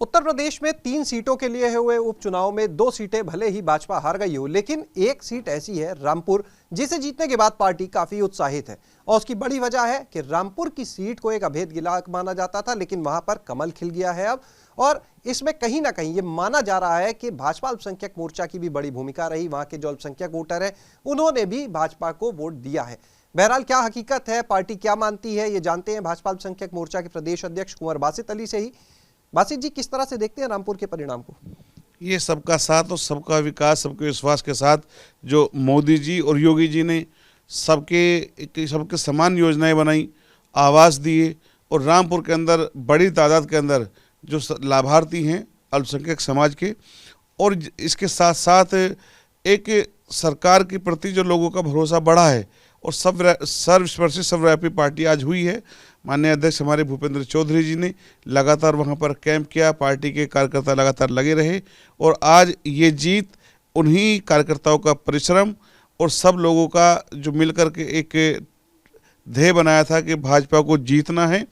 उत्तर प्रदेश में 3 सीटों के लिए हुए उपचुनाव में 2 सीटें भले ही भाजपा हार गई हो, लेकिन एक सीट ऐसी है रामपुर, जिसे जीतने के बाद पार्टी काफी उत्साहित है। और उसकी बड़ी वजह है कि रामपुर की सीट को एक अभेद किला माना जाता था, लेकिन वहां पर कमल खिल गया है अब। और इसमें कहीं ना कहीं ये माना जा रहा है कि भाजपा अल्पसंख्यक मोर्चा की भी बड़ी भूमिका रही। वहां के जो अल्पसंख्यक वोटर है उन्होंने भी भाजपा को वोट दिया है। बहरहाल क्या हकीकत है, पार्टी क्या मानती है, ये जानते हैं भाजपा अल्पसंख्यक मोर्चा के प्रदेश अध्यक्ष कुंवर बासित अली से ही। बासित जी, किस तरह से देखते हैं रामपुर के परिणाम को? ये सबका साथ और सबका विकास, सबके विश्वास के साथ जो मोदी जी और योगी जी ने सबके समान योजनाएं बनाई, आवास दिए, और रामपुर के अंदर बड़ी तादाद के अंदर जो लाभार्थी हैं अल्पसंख्यक समाज के, और इसके साथ साथ एक सरकार के प्रति जो लोगों का भरोसा बढ़ा है और सर्वस्पर्शी सर्वव्यापी पार्टी आज हुई है। माननीय अध्यक्ष हमारे भूपेंद्र चौधरी जी ने लगातार वहां पर कैंप किया, पार्टी के कार्यकर्ता लगातार लगे रहे, और आज ये जीत उन्हीं कार्यकर्ताओं का परिश्रम और सब लोगों का जो मिलकर के एक ध्येय बनाया था कि भाजपा को जीतना है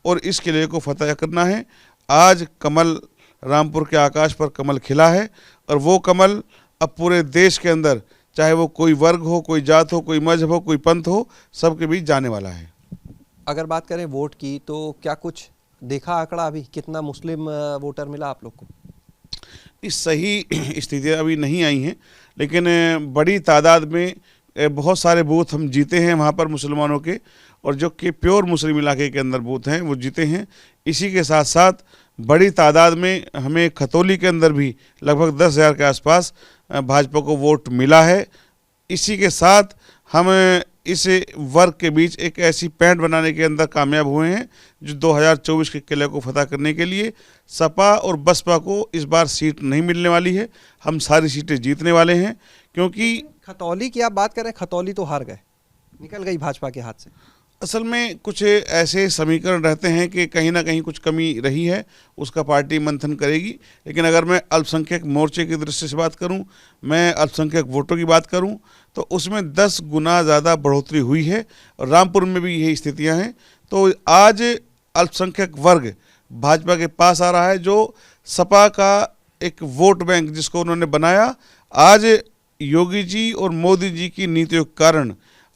और इस किले को फतेह करना है। आज कमल, रामपुर के आकाश पर कमल खिला है, और वो कमल अब पूरे देश के अंदर, चाहे वो कोई वर्ग हो, कोई जात हो, कोई मजहब हो, कोई पंथ हो, सबके बीच जाने वाला है। अगर बात करें वोट की, तो क्या कुछ देखा आंकड़ा अभी कितना मुस्लिम वोटर मिला आप लोग को? इस सही स्थितियाँ अभी नहीं आई हैं, लेकिन बड़ी तादाद में बहुत सारे बूथ हम जीते हैं वहाँ पर मुसलमानों के, और जो कि प्योर मुस्लिम इलाके के अंदर बूथ हैं वो जीते हैं। इसी के साथ साथ बड़ी तादाद में हमें खतौली के अंदर भी लगभग 10,000 के आसपास भाजपा को वोट मिला है। इसी के साथ हम इस वर्ग के बीच एक ऐसी पैंट बनाने के अंदर कामयाब हुए हैं जो 2024 के किले को फतह करने के लिए सपा और बसपा को इस बार सीट नहीं मिलने वाली है। हम सारी सीटें जीतने वाले हैं, क्योंकि खतौली की आप बात करें, खतौली तो हार गए, निकल गई भाजपा के हाथ से। असल में कुछ ऐसे समीकरण रहते हैं कि कहीं ना कहीं कुछ कमी रही है, उसका पार्टी मंथन करेगी। लेकिन अगर मैं अल्पसंख्यक मोर्चे की दृष्टि से बात करूं, मैं अल्पसंख्यक वोटों की बात करूं, तो उसमें 10 गुना ज़्यादा बढ़ोतरी हुई है, और रामपुर में भी यही स्थितियां हैं। तो आज अल्पसंख्यक वर्ग भाजपा के पास आ रहा है, जो सपा का एक वोट बैंक जिसको उन्होंने बनाया, आज योगी जी और मोदी जी की नीतियों के कारण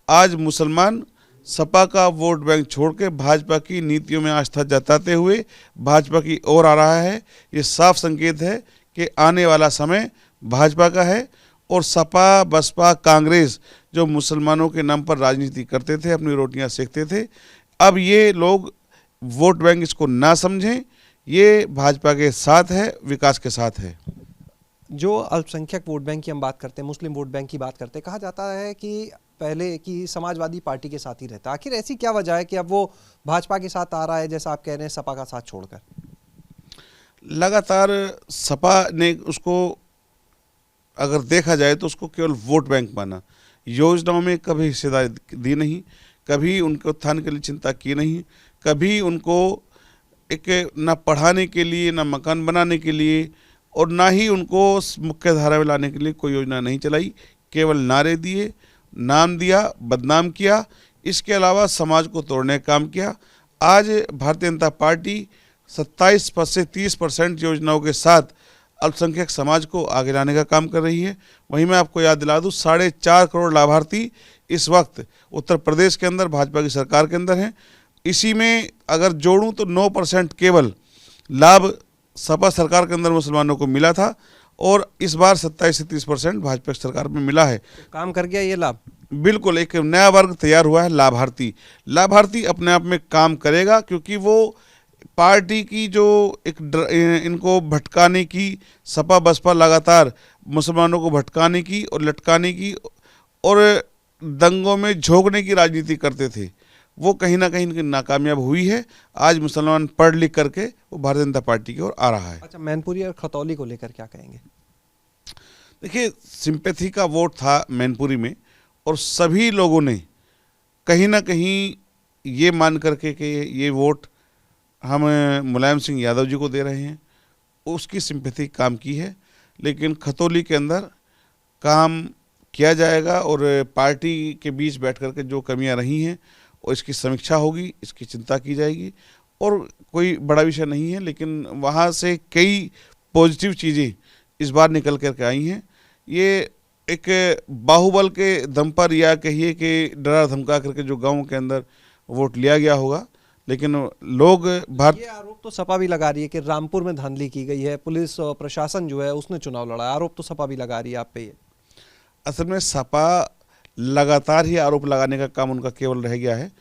आज मुसलमान सपा का वोट बैंक छोड़ के भाजपा की नीतियों में आस्था जताते हुए भाजपा की ओर आ रहा है। ये साफ संकेत है कि आने वाला समय भाजपा का है, और सपा, बसपा, कांग्रेस जो मुसलमानों के नाम पर राजनीति करते थे, अपनी रोटियां सेकते थे, अब ये लोग वोट बैंक इसको ना समझें। ये भाजपा के साथ है, विकास के साथ है। जो अल्पसंख्यक वोट बैंक की हम बात करते हैं, मुस्लिम वोट बैंक की बात करते हैं, कहा जाता है कि पहले की समाजवादी पार्टी के साथ ही रहता। आखिर ऐसी क्या वजह है कि अब वो भाजपा के साथ आ रहा है, जैसा आप कह रहे हैं, सपा का साथ छोड़कर? लगातार सपा ने उसको अगर देखा जाए तो उसको केवल वोट बैंक माना, योजनाओं में कभी हिस्सेदारी दी नहीं, कभी उनके उत्थान के लिए चिंता की नहीं, कभी उनको एक ना पढ़ाने के लिए, ना मकान बनाने के लिए, और ना ही उनको मुख्य धारा में लाने के लिए कोई योजना नहीं चलाई। केवल नारे दिए, नाम दिया, बदनाम किया, इसके अलावा समाज को तोड़ने का काम किया। आज भारतीय जनता पार्टी 27 से 30% योजनाओं के साथ अल्पसंख्यक समाज को आगे लाने का काम कर रही है। वहीं मैं आपको याद दिला दूं, 4.5 करोड़ लाभार्थी इस वक्त उत्तर प्रदेश के अंदर भाजपा की सरकार के अंदर हैं। इसी में अगर जोड़ूं तो 9% केवल लाभ सपा सरकार के अंदर मुसलमानों को मिला था, और इस बार 27 से 30% भाजपा सरकार में मिला है। काम कर गया ये लाभ? बिल्कुल, एक नया वर्ग तैयार हुआ है, लाभार्थी। लाभार्थी अपने आप में काम करेगा, क्योंकि वो पार्टी की जो इनको भटकाने की, सपा बसपा लगातार मुसलमानों को भटकाने की और लटकाने की और दंगों में झोंकने की राजनीति करते थे, वो कहीं ना कहीं नाकामयाब हुई है। आज मुसलमान पढ़ लिख करके वो भारतीय जनता पार्टी की ओर आ रहा है। अच्छा, मैनपुरी और खतौली को लेकर क्या कहेंगे? देखिए, सिंपैथी का वोट था मैनपुरी में, और सभी लोगों ने कहीं ना कहीं ये मान करके कि ये वोट हम मुलायम सिंह यादव जी को दे रहे हैं, उसकी सिंपैथी काम की है। लेकिन खतौली के अंदर काम किया जाएगा, और पार्टी के बीच बैठ करके जो कमियां रही हैं और इसकी समीक्षा होगी, इसकी चिंता की जाएगी, और कोई बड़ा विषय नहीं है, लेकिन वहाँ से कई पॉजिटिव चीज़ें इस बार निकल कर के आई हैं। ये एक बाहुबल के दम पर या कहिए कि डरा धमका करके जो गाँव के अंदर वोट लिया गया होगा, लेकिन लोग ये आरोप तो सपा भी लगा रही है कि रामपुर में धांधली की गई है, पुलिस और प्रशासन जो है उसने चुनाव लड़ा। आरोप तो सपा भी लगा रही है आप पे। ये असल में सपा लगातार ही आरोप लगाने का काम उनका केवल रह गया है,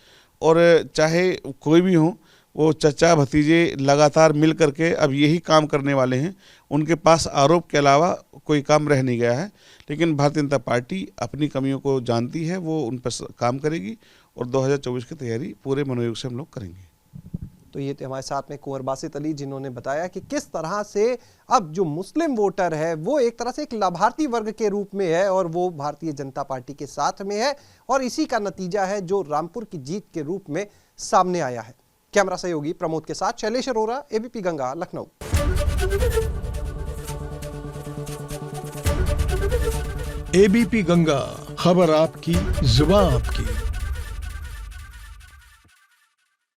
और चाहे कोई भी हो, वो चचा भतीजे लगातार मिल करके अब यही काम करने वाले हैं। उनके पास आरोप के अलावा कोई काम रह नहीं गया है। लेकिन भारतीय जनता पार्टी अपनी कमियों को जानती है, वो उन पर काम करेगी और 2024 की तैयारी पूरे मनोयोग से हम लोग करेंगे। तो ये थे हमारे साथ में कुंवर बासित अली, जिन्होंने बताया कि किस तरह से अब जो मुस्लिम वोटर है वो एक तरह से एक लाभार्थी वर्ग के रूप में है और वो भारतीय जनता पार्टी के साथ में है, और इसी का नतीजा है जो रामपुर की जीत के रूप में सामने आया है। कैमरा सहयोगी प्रमोद के साथ शैलेश अरोरा, एबीपी गंगा, लखनऊ। एबीपी गंगा, खबर आपकी, जुबान आपकी।